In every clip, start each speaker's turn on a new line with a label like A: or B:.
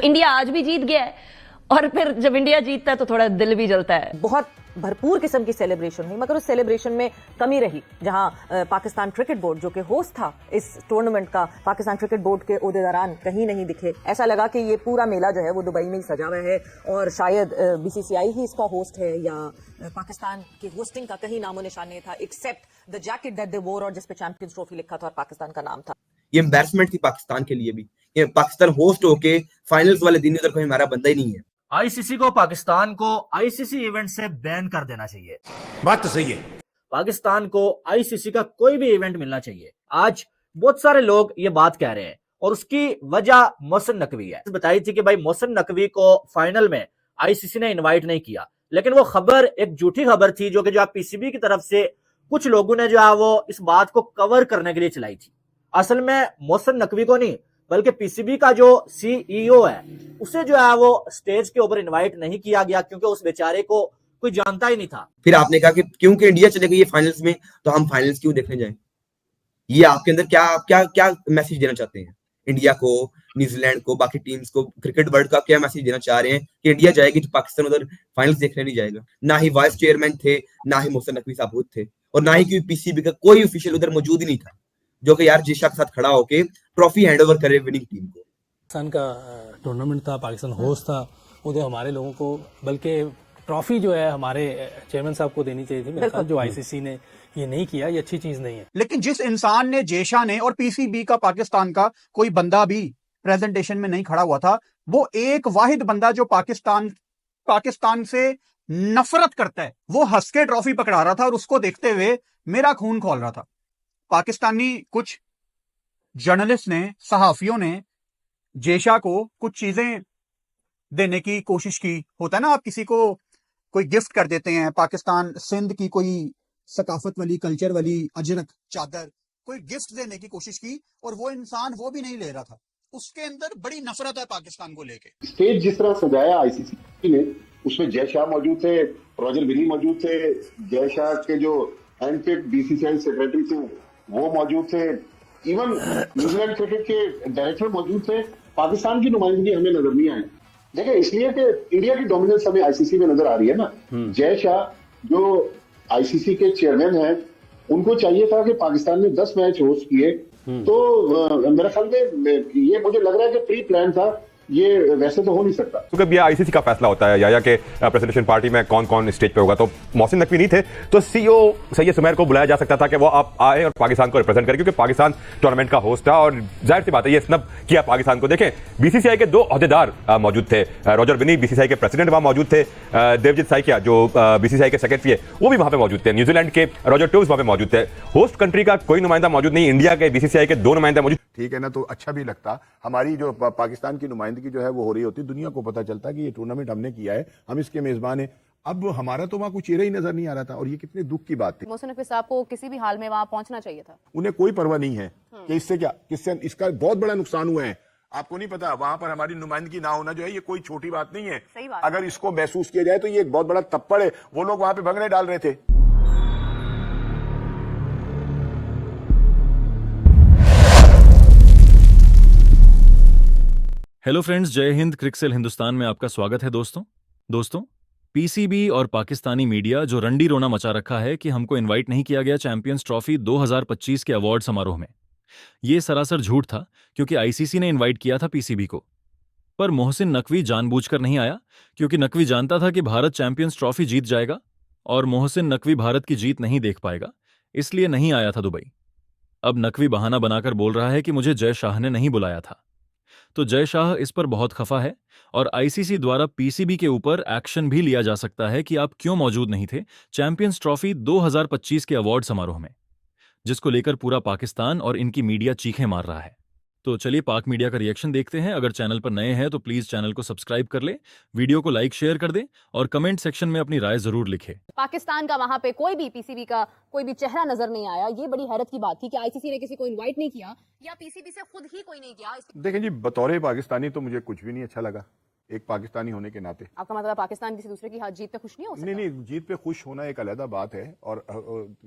A: India आज भी जीत गया है और फिर जब इंडिया जीतता है तो थोड़ा दिल भी जलता है।
B: बहुत भरपूर किस्म की सेलिब्रेशन हुई, मगर उस सेलिब्रेशन में कमी रही। जहां पाकिस्तान क्रिकेट बोर्ड जो कि होस्ट था इस टूर्नामेंट का, पाकिस्तान क्रिकेट बोर्ड के ओहदेदारान कहीं नहीं दिखे। ऐसा लगा कि ये पूरा मेला जो है वो दुबई में ही सजा हुआ है और शायद बीसीसीआई ही इसका होस्ट है या पाकिस्तान की होस्टिंग का कहीं नामो निशान नहीं था, except the jacket that they wore और जिस पे चैंपियंस ट्रॉफी लिखा था और पाकिस्तान का नाम था।
C: ये एम्बैरसमेंट थी पाकिस्तान के लिए भी। ये पाकिस्तान होस्ट होके फाइनल्स वाले दिन उधर कोई हमारा बंदा ही नहीं है।
D: आईसीसी को पाकिस्तान को आईसीसी इवेंट से बैन कर देना चाहिए।
E: बात तो सही है।
D: पाकिस्तान को आईसीसी का कोई भी इवेंट मिलना चाहिए। आज बहुत सारे लोग ये बात कह रहे हैं और उसकी वजह मोहसिन नकवी है। बताई थी कि भाई मोहसिन नकवी को फाइनल में आईसीसी ने इनवाइट नहीं किया, लेकिन वो खबर एक झूठी खबर थी जो कि जो पीसीबी की तरफ से कुछ लोगों ने जो है वो इस बात को कवर करने के लिए चलाई थी। असल में मोहसिन नकवी को नहीं बल्कि पीसीबी का जो सीईओ है उसे जो है वो स्टेज के ऊपर इनवाइट नहीं किया गया क्योंकि उस बेचारे को कोई जानता ही नहीं था।
C: फिर आपने कहा कि क्योंकि इंडिया चले गई है फाइनल्स में तो हम फाइनल्स क्यों देखने जाएं? ये आपके अंदर क्या क्या क्या मैसेज देना चाहते हैं? इंडिया को, न्यूजीलैंड को, बाकी टीम्स को, क्रिकेट वर्ल्ड का क्या मैसेज देना चाह रहे हैं कि इंडिया जाएगी तो पाकिस्तान उधर फाइनल्स देखने नहीं जाएगा? ना ही वाइस चेयरमैन थे, ना ही मोहसिन नकवी साहब थे और ना ही पीसीबी का कोई ऑफिशियल उधर मौजूद ही नहीं था जो कि यार जिशा के साथ खड़ा होके ट्रॉफी हैंडओवर करे विनिंग टीम को।
F: पाकिस्तान का टूर्नामेंट था, पाकिस्तान होस्ट था, उधर हमारे लोगों को बल्कि ट्रॉफी जो है हमारे चेयरमैन साहब को देनी चाहिए थी। मेरे ख्याल जो आईसीसी ने ये नहीं किया, ये अच्छी चीज नहीं है।
E: लेकिन जिस इंसान ने, जेशा ने और पीसीबी का पाकिस्तान का कोई बंदा भी प्रेजेंटेशन में नहीं खड़ा हुआ था, वो एक वाहिद बंदा जो पाकिस्तान से नफरत करता है, वो हंस के ट्रॉफी पकड़ा रहा था और उसको देखते हुए मेरा खून खौल रहा था। पाकिस्तानी कुछ जर्नलिस्ट ने, सहाफियों ने जेशा को कुछ चीजें देने की कोशिश की। होता है ना, आप किसी को कोई गिफ्ट कर देते हैं, पाकिस्तान सिंध की कोई सकाफत वाली, कल्चर वाली अजरक चादर, कोई गिफ्ट देने की कोशिश की और वो इंसान वो भी नहीं ले रहा था। उसके अंदर बड़ी नफरत है पाकिस्तान को लेके।
G: स्टेज जिस तरह सजाया आईसीसी ने, उसमें जय शाह मौजूद थे, रॉजर बिनी मौजूद थे, जय शाह के जो हैंडपिक बीसीसीआई सेक्रेटरी थे वो मौजूद थे, इवन न्यूजीलैंड क्रिकेट के डायरेक्टर मौजूद थे। पाकिस्तान की नुमाइंदगी हमें नजर नहीं आई। देखिए, इसलिए कि इंडिया की डोमिनेंस हमें आईसीसी में नजर आ रही है ना। जय शाह जो आईसीसी के चेयरमैन हैं, उनको चाहिए था कि पाकिस्तान ने 10 मैच होस्ट किए, तो मेरे ख्याल में ये मुझे लग रहा है कि प्री प्लान था, ये वैसे तो हो नहीं सकता।
H: क्योंकि ये आईसीसी का फैसला होता है या के प्रेजेंटेशन पार्टी में कौन कौन स्टेज पे होगा। तो मोहसिन नकवी नहीं थे तो सीईओ सैयद सुमैर को बुलाया जा सकता था कि वो आप आए और पाकिस्तान को रिप्रेजेंट करें, क्योंकि पाकिस्तान टूर्नामेंट का होस्ट था और जाहिर सी बात है ये स्नब किया पाकिस्तान को। देखें, बीसीसीआई के 2 ओहदेदार मौजूद थे, रॉजर बिनी बीसीसीआई के प्रेसिडेंट वहां मौजूद थे, देवजीत साइकिया जो बीसीसीआई के सेक्रेटरी है वो भी वहां पे मौजूद थे, न्यूजीलैंड के रॉजर टूव्स वहां पे मौजूद थे। होस्ट कंट्री का कोई नुमाइंदा मौजूद नहीं, इंडिया के बीसीसीआई के 2 नुमाइंदे मौजूद।
G: ठीक है ना, तो अच्छा भी लगता। हमारी जो पाकिस्तान की नुमाइंदगी जो है वो हो रही होती, दुनिया को पता चलता कि ये टूर्नामेंट हमने किया है, हम इसके मेजबान हैं। अब हमारा तो वहां कुछ चेहरा ही नजर नहीं आ रहा था और ये कितने दुख की बात थी।
I: मोहसिन नकवी साहब को किसी भी हाल में वहां पहुंचना चाहिए था।
G: उन्हें कोई परवाह नहीं है कि इससे क्या, किससे इसका बहुत बड़ा नुकसान हुआ है। आपको नहीं पता, वहां पर हमारी नुमाइंदगी ना होना जो है ये कोई छोटी बात नहीं है।
I: सही बात।
G: अगर इसको महसूस किया जाए तो ये एक बहुत बड़ा थप्पड़ है। वो लोग वहां पे भंगड़े डाल रहे थे।
J: हेलो फ्रेंड्स, जय हिंद। क्रिकसेल हिंदुस्तान में आपका स्वागत है दोस्तों पीसीबी और पाकिस्तानी मीडिया जो रंडी रोना मचा रखा है कि हमको इनवाइट नहीं किया गया चैंपियंस ट्रॉफी 2025 के अवार्ड समारोह में, ये सरासर झूठ था क्योंकि आईसीसी ने इनवाइट किया था पीसीबी को। पर मोहसिन नकवी जानबूझकर नहीं आया क्योंकि नकवी जानता था कि भारत चैंपियंस ट्रॉफी जीत जाएगा और मोहसिन नकवी भारत की जीत नहीं देख पाएगा, इसलिए नहीं आया था दुबई। अब नकवी बहाना बनाकर बोल रहा है कि मुझे जय शाह ने नहीं बुलाया था, तो जय शाह इस पर बहुत खफा है और आईसीसी द्वारा पीसीबी के ऊपर एक्शन भी लिया जा सकता है कि आप क्यों मौजूद नहीं थे चैंपियंस ट्रॉफी 2025 के अवार्ड समारोह में, जिसको लेकर पूरा पाकिस्तान और इनकी मीडिया चीखें मार रहा है। तो चलिए पाक मीडिया का रिएक्शन देखते हैं। अगर चैनल पर नए हैं तो प्लीज चैनल को सब्सक्राइब कर ले, वीडियो को लाइक शेयर कर दे और कमेंट सेक्शन में अपनी राय जरूर लिखे।
I: पाकिस्तान का वहां पे कोई भी पीसीबी का कोई भी चेहरा नजर नहीं आया। ये बड़ी हैरत की बात थी कि आईसीसी ने किसी को इनवाइट नहीं किया या पीसीबी से खुद ही कोई नहीं किया।
G: देखें जी, बतौर पाकिस्तानी तो मुझे कुछ भी नहीं अच्छा लगा, एक पाकिस्तानी होने के नाते।
I: आपका मतलब पाकिस्तान किसी दूसरे की जीत पे खुश नहीं हो सकता?
G: नहीं, जीत पे खुश होना एक अलग बात है और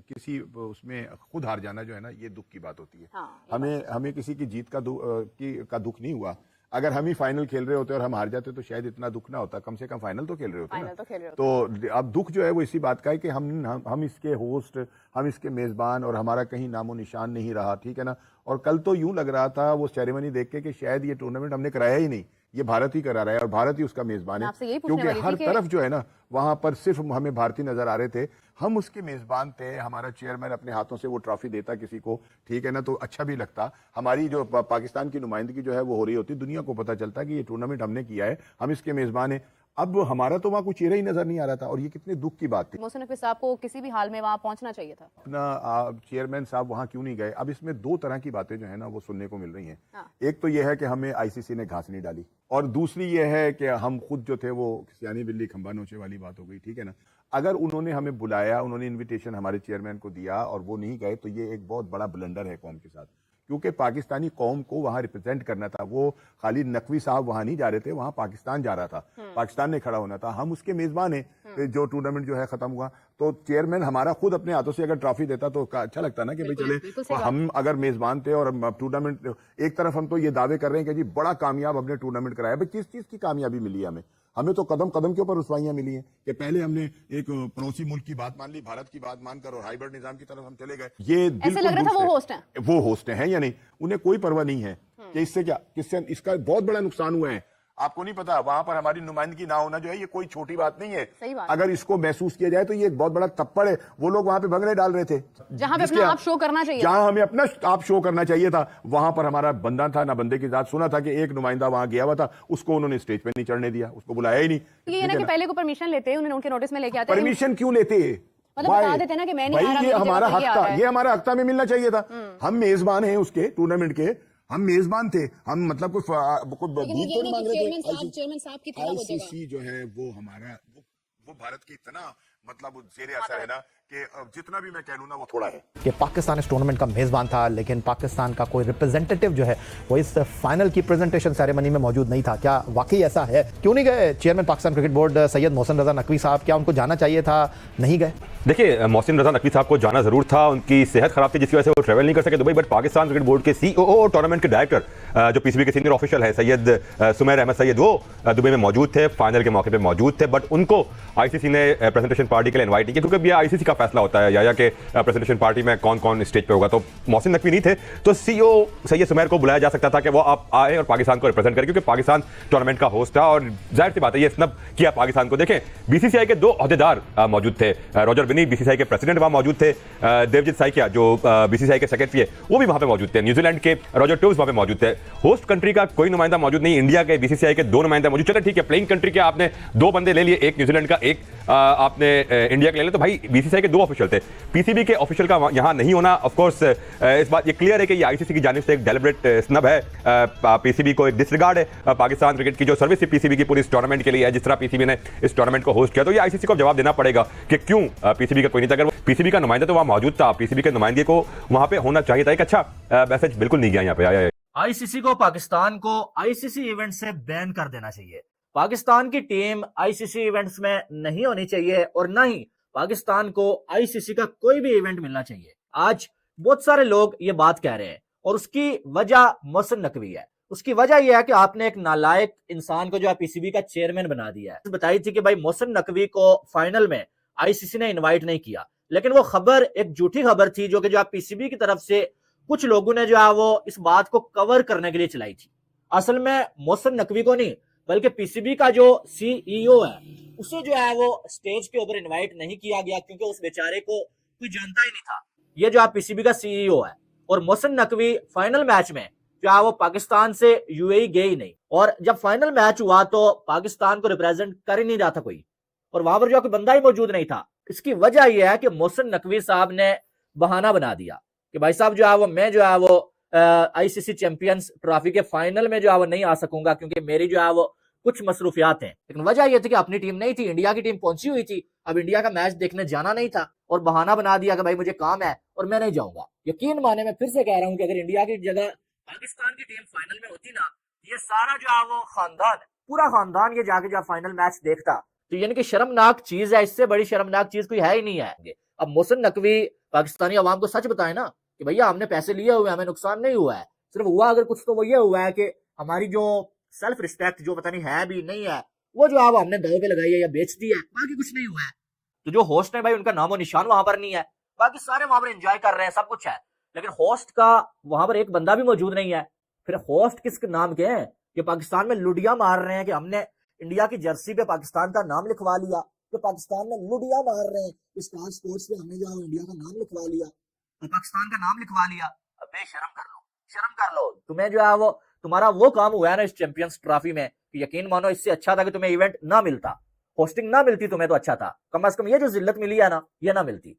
G: किसी उसमें खुद हार जाना जो है ना, ये दुख की बात होती है।
I: हाँ,
G: हमें किसी की जीत का दुख नहीं हुआ।
K: अगर हम ही फाइनल खेल रहे होते और हम हार जाते तो शायद इतना दुख ना होता, कम से कम फाइनल तो खेल रहे होते ना।
I: तो खेल रहे होते।
K: तो अब दुख जो है वो इसी बात का है कि हम इसके होस्ट, हम इसके मेजबान और हमारा कहीं नामो निशान नहीं रहा, ठीक है ना। और कल तो यूं लग रहा था वो सेरेमनी देख के कि शायद ये टूर्नामेंट हमने कराया ही नहीं, ये भारत ही करा रहा है और भारत ही उसका मेजबान है, क्योंकि हर तरफ जो है ना वहां पर सिर्फ हमें भारतीय नजर आ रहे थे। हम उसके मेजबान थे, हमारा चेयरमैन अपने हाथों से वो ट्रॉफी देता किसी को, ठीक है ना, तो अच्छा भी लगता। हमारी जो पाकिस्तान की नुमाइंदगी जो है वो हो रही होती, दुनिया को पता चलता कि ये टूर्नामेंट हमने किया है, हम इसके मेजबान हैं। अब हमारा तो वहां कुछ चेहरा ही नजर नहीं आ रहा था और ये कितने दुख की बात थी।
I: मोहसिन नकवी साहब को किसी भी हाल में वहां पहुंचना चाहिए था।
K: अपना चेयरमैन साहब वहां क्यों नहीं गए? अब इसमें दो तरह की बातें जो है ना वो सुनने को मिल रही हैं। एक तो ये है कि हमें आईसीसी ने घास नहीं डाली, और दूसरी ये है कि हम खुद जो थे वो सियानी बिल्ली खंबा नोचे वाली बात हो गई, ठीक है ना। अगर उन्होंने हमें बुलाया, उन्होंने इन्विटेशन हमारे चेयरमैन को दिया और वो नहीं गए, तो ये एक बहुत बड़ा ब्लंडर है कौम के साथ, क्योंकि पाकिस्तानी कौम को वहां रिप्रेजेंट करना था। वो खाली नकवी साहब वहां नहीं जा रहे थे, वहां पाकिस्तान जा रहा था, पाकिस्तान ने खड़ा होना था। हम उसके मेजबान हैं। जो टूर्नामेंट जो है खत्म हुआ तो चेयरमैन हमारा खुद अपने हाथों से अगर ट्रॉफी देता तो अच्छा लगता ना कि भाई चले हम अगर मेजबान थे और टूर्नामेंट, एक तरफ हम तो ये दावे कर रहे हैं कि जी बड़ा कामयाब हमने टूर्नामेंट कराया। भाई किस चीज की कामयाबी मिली है हमें तो कदम कदम के ऊपर रुसवाइयां मिली हैं कि पहले हमने एक पड़ोसी मुल्क की बात मान ली, भारत की बात मानकर, और हाइब्रिड निजाम की तरफ हम चले गए। ये
I: ऐसे लग रहा था
K: वो होस्ट हैं या नहीं, उन्हें कोई परवाह नहीं है कि इससे क्या, किससे इसका बहुत बड़ा नुकसान हुआ है। आपको नहीं पता वहां पर हमारी नुमाइंदगी ना होना जो है ये कोई छोटी बात नहीं है।
I: सही बात।
K: अगर इसको महसूस किया जाए तो ये एक बहुत बड़ा थप्पड़ है। वो लोग वहां पे भंगड़े डाल रहे थे
I: जहां पे अपना आप शो करना चाहिए,
K: जहां हमें अपना आप शो करना चाहिए था, वहां पर हमारा बंदा था ना बंदे की जात। सुना था कि एक नुमाइंदा वहां गया हुआ था, उसको उन्होंने स्टेज पे नहीं चढ़ने दिया, उसको बुलाया ही नहीं।
I: ये ना कि पहले को परमिशन लेते, उन्हें उनके नोटिस में लेके आते।
K: परमिशन क्यों लेते?
I: मतलब बता देते ना कि मैं नहीं आ रहा,
K: ये हमारा हक था, ये हमारा हक था, हमें मिलना चाहिए था। हम मेजबान हैं उसके टूर्नामेंट के, हम मेजबान थे, हम मतलब कुछ
I: चेयरमैन साहब की
K: आईसीसी जो है वो हमारा वो भारत की इतना मतलब जेरे असर है ना कि जितना भी मैं कह लूं ना वो थोड़ा है।
L: कि पाकिस्तान इस टूर्नामेंट का मेजबान था, लेकिन पाकिस्तान का कोई रिप्रेजेंटेटिव जो है वो इस फाइनल की प्रेजेंटेशन सेरेमनी में मौजूद नहीं था। क्या वाकई ऐसा है? क्यों नहीं गए chairman Pakistan cricket board Syed Mohsin Raza Naqvi साहब? क्या उनको जाना चाहिए था, नहीं गए?
H: देखिए, मोहसिन रजा नकवी साहब को जाना जरूर था, उनकी सेहत खराब थी जिसकी वजह से वो ट्रैवल नहीं कर सके Dubai. But Pakistan cricket board के सीईओ और टूर्नामेंट के डायरेक्टर जो पीसीबी के सीनियर ऑफिशियल है सैयद सुमैर अहमद सैयद, वो दुबई में मौजूद थे, फाइनल के मौके पर मौजूद थे। बट उनको आईसीसी ने प्रेजेंटेशन पार्टी के लिए इन्वाइट नहीं किया, क्योंकि यह आईसीसी का फैसला होता है या के प्रेजेंटेशन पार्टी में कौन कौन स्टेज पे होगा। तो मोहसिन नकवी नहीं थे, तो सीईओ सैयद सुमैर को बुलाया जा सकता था कि वो आप आए और पाकिस्तान को रिप्रेजेंट करें, क्योंकि पाकिस्तान टूर्नामेंट का होस्ट था और जाहिर सी बात है ये स्नब किया पाकिस्तान को। देखें, बीसीसीआई के 2 ओहदेदार मौजूद थे, रॉजर बिनी बीसीसीआई के प्रेसिडेंट वहां मौजूद थे, देवजीत साइकिया जो बीसीसीआई के सेक्रेटरी है वो भी वहां पे मौजूद थे, न्यूजीलैंड के रॉजर टूव्स वहां पे मौजूद थे। होस्ट कंट्री का कोई नुमाइंदा मौजूद नहीं, इंडिया के बीसीसीआई के 2 नुमाइंदे मौजूद। चले ठीक है, प्लेइंग कंट्री के आपने 2 बंदे ले लिए, एक न्यूजीलैंड का, एक आपने इंडिया का ले लिया, तो भाई बीसीसीआई के 2 ऑफिशियल थे, पीसीबी के ऑफिशियल का यहां नहीं होना। ऑफ कोर्स इस बात ये क्लियर है कि ये आईसीसी की जानिब से एक डेलिब्रेट स्नब है, पीसीबी को एक डिसरिगार्ड है पाकिस्तान क्रिकेट की जो सर्विस थी पीसीबी की पूरी इस टूर्नामेंट के लिए है। जिस तरह पीसीबी ने इस टूर्नामेंट को होस्ट किया, तो ये आईसीसी को जवाब देना पड़ेगा कि क्यों पीसीबी का कोई नहीं था। अगर पीसीबी का नुमाइंदा तो वहां मौजूद था, पीसीबी के नुमाइंदे को वहां पे होना चाहिए था। एक अच्छा मैसेज बिल्कुल नहीं गया यहाँ पे।
D: आईसीसी को पाकिस्तान को आईसीसी इवेंट से बैन कर देना चाहिए। पाकिस्तान की टीम आईसीसी इवेंट्स में नहीं होनी चाहिए और न ही पाकिस्तान को आईसीसी का कोई भी इवेंट मिलना चाहिए। आज बहुत सारे लोग ये बात कह रहे हैं और उसकी वजह मोहसिन नकवी है। उसकी वजह यह है कि आपने एक नालायक इंसान को जो है पीसीबी का चेयरमैन बना दिया है। बताई थी कि भाई मोहसिन नकवी को फाइनल में आईसीसी ने इनवाइट नहीं किया, लेकिन वो खबर एक झूठी खबर थी जो कि जो पीसीबी की तरफ से कुछ लोगों ने जो है वो इस बात को कवर करने के लिए चलाई थी। असल में मोहसिन नकवी को नहीं बल्कि पीसीबी का जो सीईओ है उसे जो है वो स्टेज के ऊपर इनवाइट नहीं किया गया, क्योंकि उस बेचारे को कोई जानता ही नहीं था। ये जो पीसीबी का सीईओ है और मोहसिन नकवी फाइनल मैच में जो है वो पाकिस्तान से यूएई गए ही नहीं, और जब फाइनल मैच हुआ तो पाकिस्तान को रिप्रेजेंट कर ही नहीं रहा था कोई, और वहां पर जो कोई बंदा ही मौजूद नहीं था। इसकी वजह यह है कि मोहसिन नकवी साहब ने बहाना बना दिया कि भाई साहब जो है वो मैं जो है वो आईसीसी चैंपियंस ट्रॉफी के फाइनल में जो है वो नहीं आ सकूंगा क्योंकि मेरी जो है वो कुछ मसरूफियात हैं। लेकिन वजह यह थी कि अपनी टीम नहीं थी, इंडिया की टीम पहुंची हुई थी, अब इंडिया का मैच देखने जाना नहीं था और बहाना बना दिया कि भाई मुझे काम है और मैं नहीं जाऊंगा। यकीन माने मैं फिर से कह रहा हूं कि अगर इंडिया की जगह पाकिस्तान की टीम फाइनल में होती ना, ये सारा जो है वो खानदान, पूरा खानदान ये जाके जो फाइनल मैच देखता, तो यानी कि शर्मनाक चीज है, इससे बड़ी शर्मनाक चीज कोई है ही नहीं है। अब मोहसिन नकवी पाकिस्तानी अवाम को सच बताए ना कि भैया हमने पैसे लिए हुए, हमें नुकसान नहीं हुआ है, सिर्फ हुआ अगर कुछ तो वो ये हुआ है कि हमारी जो सेल्फ रिस्पेक्ट जो पता नहीं है भी नहीं है, वो जो आप हमने दाव पे लगाई है या बेच दी है, बाकी कुछ नहीं हुआ है। तो जो होस्ट है भाई, उनका नामो निशान वहां पर नहीं है, बाकी सारे वहां पर एंजॉय कर रहे हैं, सब कुछ है, लेकिन होस्ट का वहां पर एक बंदा भी मौजूद नहीं है। फिर होस्ट किस नाम के हैं? कि पाकिस्तान में लुडिया मार रहे हैं कि हमने इंडिया की जर्सी पे पाकिस्तान का नाम लिखवा लिया, तो पाकिस्तान में लुडिया मार रहे हैं स्टार स्पोर्ट्स पे हमने जो है इंडिया का नाम लिखवा लिया, तो पाकिस्तान का नाम लिखवा लिया। अबे शर्म कर लो, शर्म कर लो। तुम्हें जो है वो तुम्हारा वो काम हुआ है ना इस चैंपियंस ट्रॉफी में, कि यकीन मानो इससे अच्छा था कि तुम्हें इवेंट ना मिलता, होस्टिंग ना मिलती तुम्हें, तो अच्छा था। कम से कम ये जो जिल्लत मिली है ना, ये ना मिलती।